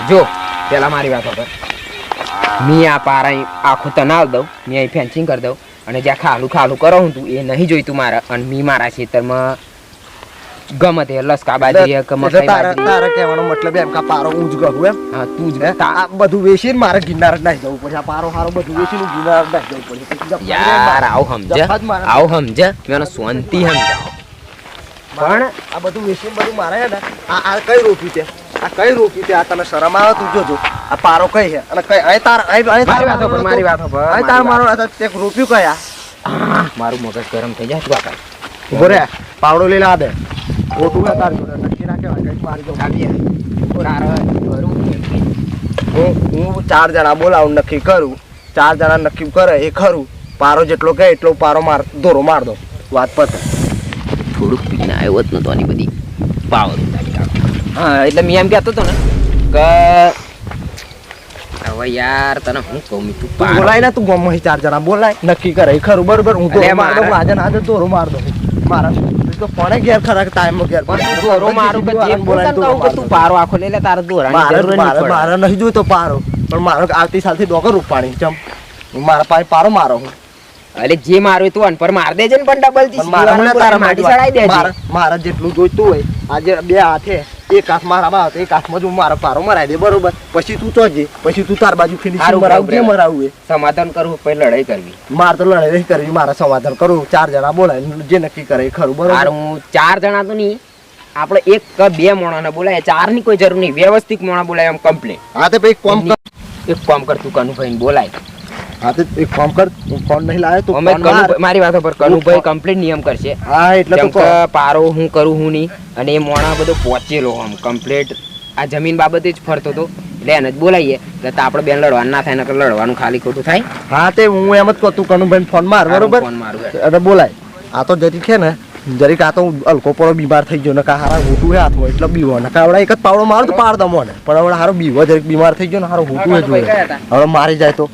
જો પેલા મારી વાત પર મી આ પારા આખું તનાવ દઉં મેં અહીં ફેન્સિંગ કરી દઉં અને જ્યાં ખાલું ખાલું કરો હું તું એ નહીં જોઈતું મારા અને મી મારા ખેતરમાં ગમે તે લસકા બાજરી તારા કહેવાનો મતલબ એમ કે પારો હું જ કહું એમ હા તું જ આ બધું વેચીને મારે ગિરનાર જ નાખી જવું પડે આ પારો હારો બધું વેચીને ગિરનાર જ નાખી જવું પડે યાર આવું સમજ મેં શાંતિ સમજાવો પણ આ બધું વેચીને બધું મારે છે ને આ કઈ રોપ્યું છે આ કઈ રોપ્યું છે આ તને શરમ આવે તું જોજો આ પારો કઈ છે અને કઈ અહીં તાર મારી વાતો પર અહીં તાર મારો તે રોપ્યું કયા મારું મગજ ગરમ થઈ જાય તું આ ઉભો રે પાવડો લઈ લા દે ઓટું તાર જોડે નક્કી ના કહેવાય કઈ મારી દઉં હું 4 જણા બોલાવું નક્કી કરું 4 જણા નક્કી કરે એ ખરું પારો જેટલો કહે એટલો પારો દોરો માર દો વાત પતે થોડુંક પીને આવ્યો જ નતો આની બધી પાવર હા એટલે મેં એમ કહેતો હતો ને કે હવે યાર તને હું કહું તું બોલાય ને તું ગમે 4 જણા બોલાય નક્કી કરે ખરું બરોબર હું તો માર દઉં આજે ના દોરો માર દઉં મારા તો કોણે ઘેર ખરા ટાઈમ માં ઘેર દોરો મારું કે જે બોલાય તું પારો આખો લઈ લે તારે દોરાની જરૂર નથી મારે નહીં જોઈતો પારો પણ મારો આવતી સાલથી ડોકર ઉપાડી ચમ મારા પાસે પારો મારો હું અલે જે મારું તું અનપર માર દેજે ને પણ ડબલ થી માટી ચડાઈ દેજે મારા જેટલું જોઈતું હોય આજે બે હાથે એક હાથ મારામાં એક હાથમાં જ હું મારો પારો મરાઈ દે બરોબર પછી તું ચોજે પછી તું તાર બાજુ ફિનિશિંગ મરાવું જે મરાવું સમાધાન કરવું પછી લડાઈ કરવી મારે તો લડાઈ નહીં કરવી મારા સમાધાન કરું 4 જણા બોલાય જે નક્કી કરે ખરું બરોબર હું 4 જણા તો નહીં આપણે એક કે બે મોણાને બોલાય 4 ની કોઈ જરૂર નહીં વ્યવસ્થિત મોણા બોલાય એમ કમ્પ્લીટ હા તો ભાઈ એક કામ કર તું કનુભાઈ બોલાય હા તો એક કામ કર તું ફોન નહીં લાવે તો મારી વાતો પર કનુભાઈ કમ્પ્લીટ નિયમ કરશે હા એટલે તો પારો હું કરું હું નહીં અને એ મોણા બધો પહોંચેલો આમ કમ્પ્લીટ આ જમીન બાબતે જ ફરતો હતો એટલે એને જ બોલાવીએ એટલે આપણે બેન લડવાનું ના થાય ને લડવાનું ખાલી ખોટું થાય હા તે હું એમ જ કહું તું કનુભાઈ ફોન માર બરોબર ફોન મારું અને બોલાય આ તો જરીક છે ને જરીક આ તો હલકો પડો બીમાર થઈ ગયો ને કા હારા હોટું હે હાથમાં એટલે બીવો ને કા એક જ પાવડો મારું તો પાડ દમો ને પણ હવે હારો બીવો જરીક બીમાર થઈ ગયો ને હારો હોટું હે જોઈએ હવે મારી જાય તો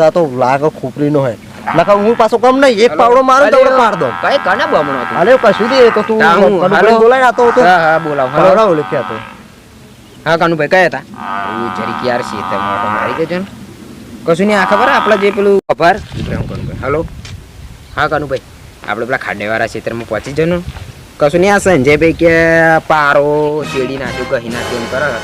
આ તો લાગ ખોપરી નો હે નકા હું પાછો કમ નહીં એક પાવડો મારું તો પાડ દો કઈ કને બમણો તું અરે કશું દે તો તું બોલાય આ તો હા બોલાવ હરાવ લે કે તો હા કનુભાઈ કયા હતા હું જરીક યાર સીતે મોટો મારી દેજો ને કશું નહીં આ ખબર આપણે જે પેલું ખબર કનુભાઈ હેલો હા કનુભાઈ આપણે પેલા ખાડેવાળા ક્ષેત્રમાં પહોંચી જવાનું કશું નહીં આ સંજયભાઈ કે પારો શેડી નાખ્યું કહી નાખ્યું એમ કરો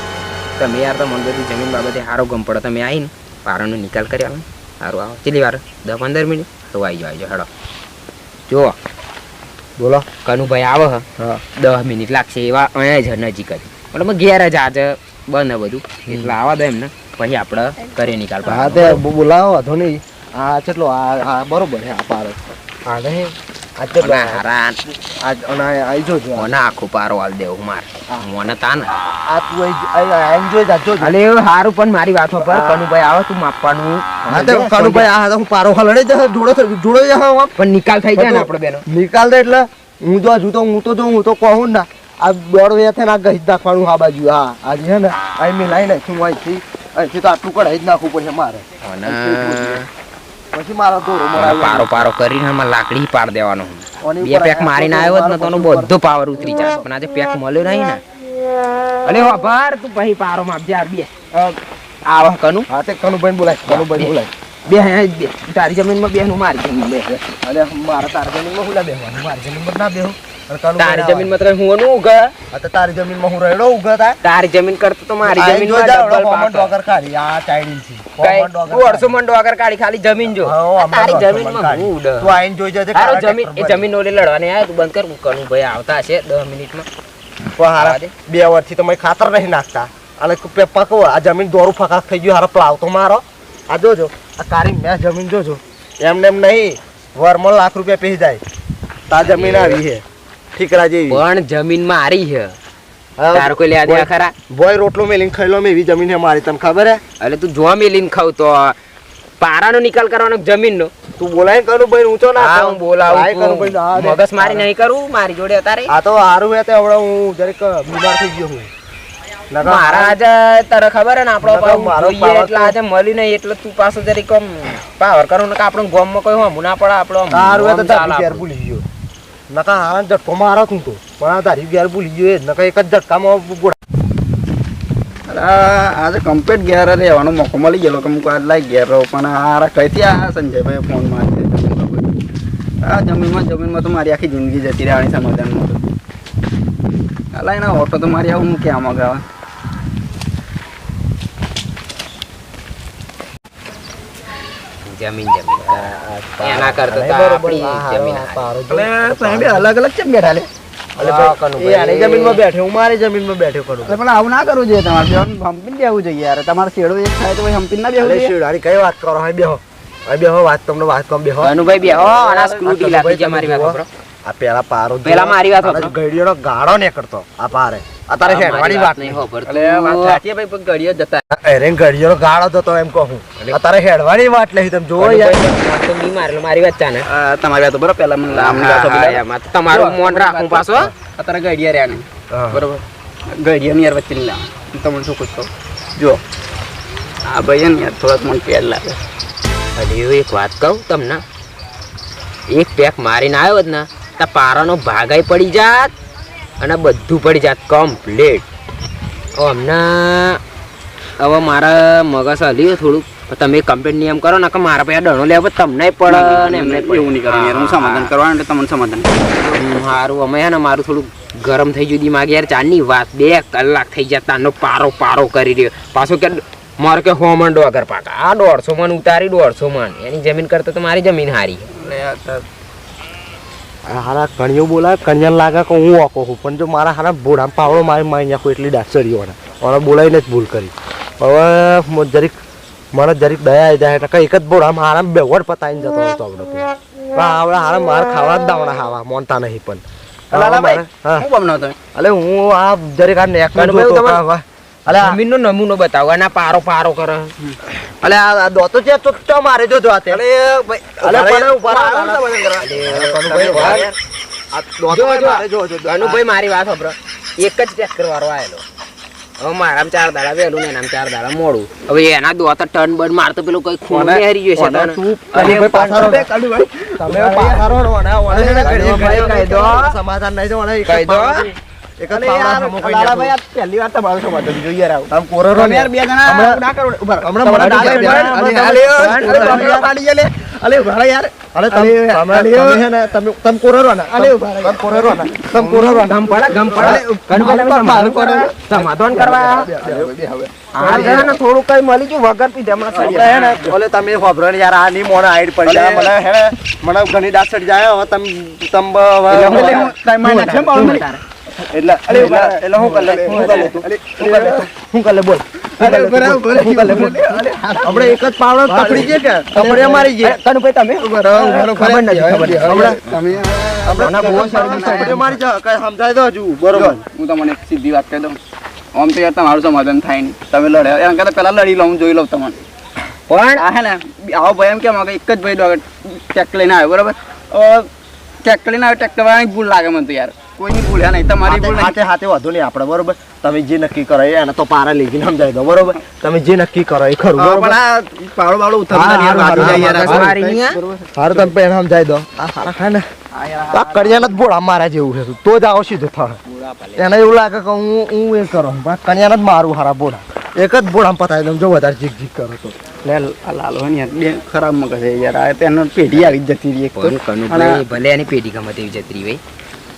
તમે યાર તો મને બધી જમીન બાબતે સારો ગમ પડે તમે આવીને પારાનો નિકાલ કરી આવો સારું આવો કેટલી વાર 10-15 મિનિટ તો આવી જાઓ હેડો જુઓ બોલો કનુભાઈ આવો હા 10 મિનિટ લાગશે એવા અહીંયા જ નજીક જ એટલે ઘેર જ આજે બંધ બધું એટલે આવા દો એમને પછી આપણે કરીએ નિકાલ હા તે બોલાવો વાંધો નહીં આ કેટલો આ બરોબર છે આ પારો હા નહીં આખું પારો હાલ દેવું માર મને તા ને આ તું એન્જોય જાજો અલે હારું પણ મારી વાતો પર કનુભાઈ આવે તું માપવાનું હા તો કનુભાઈ આ હું પારો હલડે જ જોડો પણ નિકાલ થઈ જાય ને આપણે બેનો નિકાલ દે એટલે હું જો હજુ તો હું તો કહું ના આ દોડ વે છે ને આ ગઈ નાખવાનું આ બાજુ હા આજે હે ને આ મિલાઈ નાખ્યું અહીંથી તો આટલું કઢાઈ જ નાખવું પડશે મારે પછી મારો દોરો પારો કરીને લાકડી પાડ દેવાનો બે પેક મારીને આવ્યો જ ને તો બધો પાવર ઉતરી જાય પણ આજે પેક મળ્યો નહીં ને અલે ભાર તું પછી પારો માપજે આ બે આવ કનુ હા તે કનુભાઈ બોલાય બે તારી જમીનમાં બેનું મારી જમીન બે અરે મારા તારી જમીનમાં હુલા બેહવાનું મારી જમીનમાં ના બેહું તારી જમીનમાં તો હું નું ઉગા આ તો તારી જમીનમાં હું રેડો ઉગા થાય તારી જમીન કરતો તો મારી જમીનમાં ડબલ પાક ડોગર કાઢી આ ચાઈડી છે તું 800 મણ ડોગર કાઢી ખાલી જમીન જો તારી જમીનમાં હું ઉડ તું આઈન જોઈ જજે તારો જમીન એ જમીન ઓલે લડવાને આયા તું બંધ કર કનું ભાઈ આવતા હશે 10 મિનિટમાં હારા 2 વર્ષથી તમે ખાતર નહીં નાખતા અને પેપા કહો આ જમીન દોરું ફકાક થઈ ગયું હારા પ્લાવ તો મારો આ જોજો આ કારી મેં જમીન જોજો એમને એમ નહીં વરમાં લાખ રૂપિયા પી જાય તા જમીન આવી છે ઠીકરા જેવી પણ જમીન મારી છે તાર કોઈ લે દે ખરા બોય રોટલો મેલીને ખાઈ લો મે એવી જમીન છે મારી તને ખબર હે એટલે તું જો મેલીને ખાવ તો પારાનો નિકાલ કરવાનો જમીનનો તું બોલાય કરું ભાઈ ઊંચો ના હા હું બોલાવું મગસ મારી નહીં કરું મારી જોડે અત્યારે આ તો હારું હે તે હવે હું જરીક બીમાર થઈ ગયો હું મારા આજે તારે ખબર હે ને આપણો જોઈએ એટલે આજે મળી નહીં એટલે તું પાછો જરીક પાવર કરો ને આપણો ગામમાં કોઈ હમું ના પડે આપણો હારું હે તો તારી ઘેર ભૂલી ગયો નકા હા ઝટકો મારો તું તો પણ તારી ઘેર ભૂલી ગયો નકા એક જ ઝટકામાં ગોળા આજે કમ્પ્લીટ ઘેર રહેવાનો મોકો મળી ગયેલો કે હું આજ લાઈ ઘેર રહું પણ આ કઈથી આ સંજયભાઈ ફોન મારે આ જમીનમાં તો મારી આખી જિંદગી જતી રહેવાની સમાધાનમાં તો લાઈ ના ઓટો તો મારી આવું હું ક્યાં મગાવા જમીન એના કરતા તો આપણી જમીન હારી. એટલે તમે બે અલગ અલગ કેમ બેઠા લે એ આની જમીનમાં બેઠો હું મારી જમીનમાં બેઠો કરું એટલે પણ આવું ના કરવું જોઈએ તમારે હંપીને બેહવું જોઈએ યાર તમારે શેડો એક થાય તો ભાઈ હંપીને ના બેહવું જોઈએ શેડાની કઈ વાત કરો હવે બેહો વાત તમને વાત કમ બેહો અનુભાઈ બેહો અને આ સ્કૂટી લાગી છે મારી વાત સાંભળો. આ પેલા પારો પેલા મારી વાત સાંભળો. ગઈડીઓનો ગાળો ને કરતો આ પારે અત્યારે હેડવાની વાત નહીં સાંભળતું. એટલે વાત સાચી ભાઈ પણ ઘડીઓ જતા અરે ગઈડીઓનો ગાળો તો એમ કહું અત્યારે હેડવાની વાત નહીં તમે જોવો યાર વાત તો મી મારેલો મારી વાત ચાને તમારી વાત બરોબર પેલા મને આમની વાત હા, એમાં તો તમારું મોન રાખવું પાછો. અત્યારે ગઈડિયા રહ્યા ને હા. બરોબર ગઈડિયાની યાર વચ્ચે નહીં લાવે તમને શું પૂછતો જો આ ભાઈ ને યાર થોડાક મને પેડ લાગે હજી એક વાત કહું તમને, એક પેક મારીને આવ્યો જ ને તો પારાનો ભાગાઈ પડી જાત અને બધું પડી જાત કમ્પ્લીટ. હમણાં હવે મારા મગજ હલ્યું થોડુંક તમે કમ્પ્લેટ નિયમ કરો ને કે મારા પાસે ડણો લેવો તમને પડે ને એમને એવું નહીં કરવાનું યાર હું સમાધાન કરવાનું એટલે તમને સમાધાન સારું અમે હે ને મારું થોડું ગરમ થઈ ગયું દિમાગ યાર. ચારની વાત 2 કલાક થઈ જાય તારનો પારો કરી રહ્યો પાછો કે મારે કે 100 મણ ડોગર પાકા આ 150 મણ ઉતારી 150 મણ એની જમીન કરતા તો મારી જમીન હારી. હારા કણિયો બોલાય કણિયાને લાગે કે હું ઓકો છું પણ જો મારા હારા બોડા પાવડો મારી નાખો એટલી ડાચરીઓ અને બોલાવીને જ ભૂલ કરી. હવે મને જરીક દયા આવી જાય એટલે એક જ બોડા મારા બેવડ પતાવીને જતો હતો આપણે આવડે હારા મારે ખાવા જ દાવણા ખાવા મોનતા નહીં પણ હા હું બમણો તમે અલે હું આ જરીક આ નેક અલે જમીનનો નમૂનો બતાવો અને આ પારો કરે. અલે આ દોતો છે તો મારે જો જોતે અલે અલે પણ ઉપર અનુભાઈ મારી વાત સાંભળો, એક જ ટ્રેક્ટર વાળો આવેલો. હવે મારામ 4 દાડા વહેલું ને એનામ 4 દાડા મોડું. હવે એના દોત ટર્ન બર્ન મારતો પેલો કઈ ખૂન હારી ગયો છે. સમાધાન નહીં તો કહી દો. એક જ પાવડા સમો કોઈ લાલાભાઈ આ પહેલી વાર તમારું સમાધાન જોઈએ યાર આવું તમે કોરોરો ને યાર બે જણા ના કરો ઉભા રહો. હમણાં મને અલે ઉભા રહો યાર અરે તમે હે ને તમે કોરોરો ને અલે ઉભા રહો તમે કોરોરો ને તમે કોરોરો ને ગમ પડે સમાધાન કરવા આ જણા થોડું કઈ મળી ગયું વગર પીધે હે ને ઓલે તમે ખબરો ને યાર આ ની મોને હાઈડ પડી જાય મને હે મને ઘણી દાસડ જાય હવે તમે એટલે હું કર લે બોલ આપણે એક જ પાવડો પકડી છે કે આપણે મારી છે તને ભાઈ તમે ઉભા રહો ખબર નથી તમે આપણે બહુ સારી મારી છે કઈ સમજાય દો હજુ બરોબર હું તમને એક સીધી વાત કહી દઉં આમ તો યાર તમારું સમાધાન થાય નહીં તમે લડે એમ કરતા પેલા લડી લઉં જોઈ લઉં તમને પણ આ હે ને આવો ભાઈ એમ કેમ એક જ ભાઈ ડોગર ટ્રેક્ટર લઈને આવ્યો બરાબર ટ્રેક્ટર લઈને આવ્યો ટ્રેક્ટર વાળાની ભૂલ લાગે મને તો યાર કોઈની ભૂલ હે નહીં તમારી ભૂલ નહીં હાથે વધુ નહીં આપણે બરોબર તમે જે નક્કી કરો એને તો પારા લઈ ગઈને સમજાય દો બરોબર તમે જે નક્કી કરો એ ખરું પણ બરોબર આ પાવડો બાવડો ઉતરતા નહીં યાર વાગી જાય યાર મારી નહીં હારું તમે એને સમજાય દો આ હારા ખાય ને આ કડિયાના જ ભોળા મારા જેવું છે તો જ આવો સીધો થાય એને એવું લાગે કે હું એ કરું પણ કડિયાના જ મારું હારા ભોળા એક જ ભોળામાં પતાવી દઉં જો વધારે જીક જીક કરો તો લે આ લાલો હે ને યાર બે ખરાબ મગજ છે યાર આ તેનો પેઢી આવી જ જતી રહી એક તો કનુભાઈ ભલે એની પેઢી ગમે તેવી જતી રહી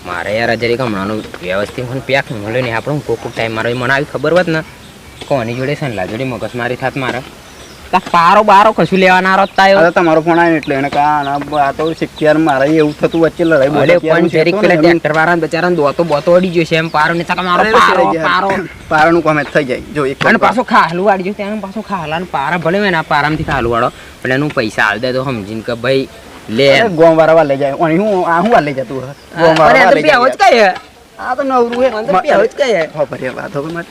મારે યાર જરીક હમણાંનું વ્યવસ્થિત મને પેક મળ્યો નહીં આપણે કોક ટાઈમ મારો મને આવી ખબર હોત ને કોની જોડે છે ને જોડે મગજ મારી થાત મારે પારો બારો કશું લેવાના રસ્તાયો આ તમારો ફોન આવ્યો એટલે એને કા આ તો શિક્ષિયાર મારે એવું થતું વચ્ચે લડાઈ ભલે પણ જરીક પેલા ટ્રેક્ટર વાળા બચારા દોતો બોતો અડી ગયો છે એમ પારો ને તક મારો પારો પારાનું કોમે થઈ જાય જો એક અને પાછો ખાહલું વાળી ગયો ત્યાં પાછો ખાહલા ને પારા ભલે મેં પારામાંથી ખાહલું વાળો પણ એનું પૈસા હાલ દે તો સમજીને કે ભાઈ લે ગોમ વાળા લઈ જાય હું હું લઈ જતું ગોમ વાળા લઈ જાય આ તો નવરું હે હો ભરે વાત હો મત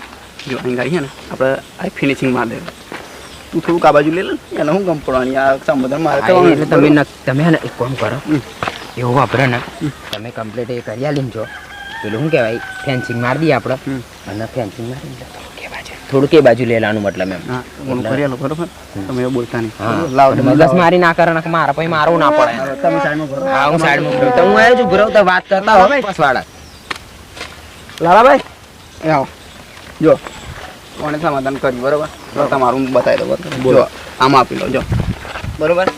જો અહીં ગાડી હે ને આપણે આ ફિનિશિંગ માર દે તું થોડું આ બાજુ લઈ લે એને હું ગમ પડવાની આ સંબંધ મારે એટલે તમે હે ને એક કામ કરો એવું વાપરે ને તમે કમ્પ્લીટ એ કરી આલીને પેલું શું કહેવાય ફેન્સિંગ મારી દઈએ આપણે અને ફેન્સિંગ મારી થોડું કે બાજુ લેવાનું મતલબ એમ બરોબર તમે એવું બોલતા નહીં લાવ મગજ મારી ના કરે ને મારા પછી મારવું ના પડે તમે સાઈડમાં ભરો હા હું સાઈડમાં ભરો તો હું આવ્યો છું ભરો તો વાત કરતા હોય બસ વાળા લાલાભાઈ આવો જો કોને સમાધાન કર્યું બરોબર તો તમારું હું બતાવી દઉં બરોબર જો આમાં આપી લો જો બરોબર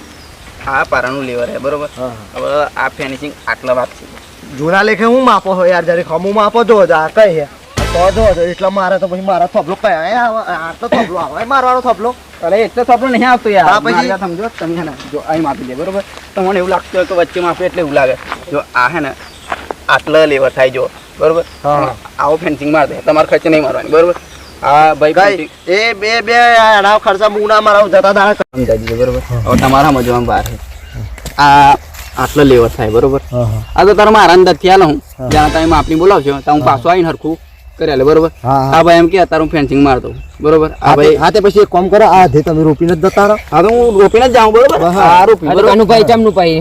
આ પારાનું લેવર છે બરોબર હવે આ ફિનિશિંગ આટલા વાત છે જૂના લેખે હું માપો છો યાર જરીક હમું માપો જો આ કઈ છે તો જો એટલે મારે તો પછી મારા થોપલો કઈ આટલો થોપલો આવે મારવાનો થોપલો અરે એટલે તો આપણે નહીં આવતું યાર હા, પછી? મારી વાત સમજો તમે છે ને જો અહીં માપી દે બરોબર તમને એવું લાગતું હોય કે વચ્ચે માપે એટલે એવું લાગે જો આ છે ને આટલા લેવર થાય જો બરોબર હા. આવો ફેન્સિંગ માર દે તમારે ખર્ચ નહીં મારવાની બરોબર આ ભાઈ કઈ એ બે એના ખર્ચા મુના મારા જતા દાડા સમજાવી દીધું બરોબર હવે તમારા સમજવામાં બહાર છે આ આટલો લેવર થાય બરોબર આ તો તારા મારા અંદર થયા હું જ્યાં તમે માપની બોલાવશો તો હું પાછો આવીને હરખું કરી લે બરોબર હા. આ ભાઈ એમ કે અત્યારે હું ફેન્સિંગ માર દઉં બરોબર આ ભાઈ હા તે પછી એક કામ કરો આ ધે તમે રોપીને જ જતા રહો હા તો હું રોપીને જ જાઉં બરોબર આ રોપી બરોબર કાનુભાઈ ચમનું ભાઈ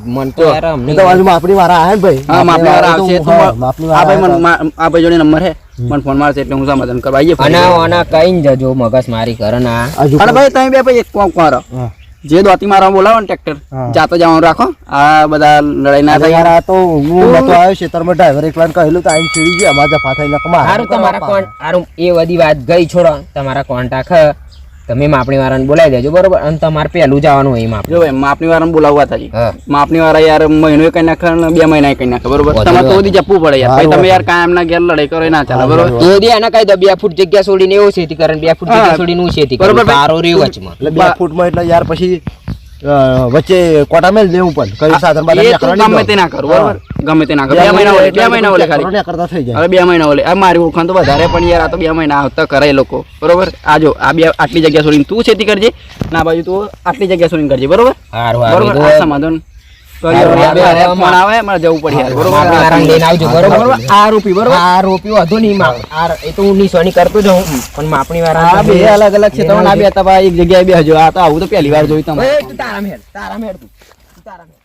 મન તો યાર અમને એ તો બાજુ માપણી વાળા આયા ને ભાઈ હા માપની વાળા આવશે તો માપણી આ ભાઈ વાળા આ ભાઈ જોડે નંબર છે મને ફોન મારશે એટલે હું સમાધાન કરવા આવીએ ફરી. આના કઈ જજો મગજ મારી કરે ના હજુ અને ભાઈ તમે બે ભાઈ એક કામ કરો હા. જે દોતી મારવા બોલાવો ને ટ્રેક્ટર હા. જાતો જવાનું રાખો આ બધા લડાઈ ના અરે થાય યાર આ તો હું નતો આવ્યો ખેતરમાં ડ્રાઈવર એકલાને કહેલું તો આઈને ચીડી ગયા અમારા જફા થઈને કમાર સારું તમારા કોણ સારું એ બધી વાત ગઈ છોડો તમારા કોન્ટાક્ટ તમે માપણી વાળાને બોલાવી દેજો બરોબર અને તમારે પહેલું જવાનું હોય માપ જો ભાઈ માપની વાળાને બોલાવવા થાય હા. માપની વાળા યાર મહિનો કઈ નાખે ને 2 મહિના કઈ નાખે બરોબર વધુ તમારે તો હોય. બધી જપવું પડે યાર ભાઈ તમે યાર કાયમ ના ઘેર લડાઈ કરો એ ના ચાલે બરોબર તો દે આના કઈ દો 2 ફૂટ જગ્યા છોડીને એવું ખેતી કરે 2 ફૂટ જગ્યા છોડીને હું ખેતી કરું બરોબર ભાઈ. તારો રહ્યો વચમાં એટલે 2 ફૂટમાં એટલે યાર પછી વચ્ચે કોટા મેલ દેવું પણ કઈ સાધન બાધન એ તું ગમે તે ના કરું બરોબર ગમે તે ના કરું 2 મહિના ઓલે 2 મહિના ઓલે ખાલી કરતા થઈ જાય હવે 2 મહિના ઓલે આ મારી ઓળખાણ તો વધારે પણ યાર આ તો 2 મહિના આવતા કરે એ લોકો બરોબર આ જો આ બે આટલી જગ્યા છોડીને તું ખેતી કરજે ના બાજુ તું આટલી જગ્યા છોડીને કરજે બરોબર હારું બરોબર આ સમાધાન હારું, હારું, ફોન આવે મારે જવું પડે યાર બરોબર માપણી વાળાને લઈને આવજો બરોબર બરોબર આ રૂપી બરોબર આ રોપ્યું હતું નહીં માપ આ એ તો હું નિશાની કરતો જ હું પણ માપણી આ વાળા બે અલગ અલગ છે તમે આ બે હતા એક જગ્યાએ બેસજો આ તો આવું તો પહેલી વાર જોયું તમે તું તારા મેળ તું તારા મેળ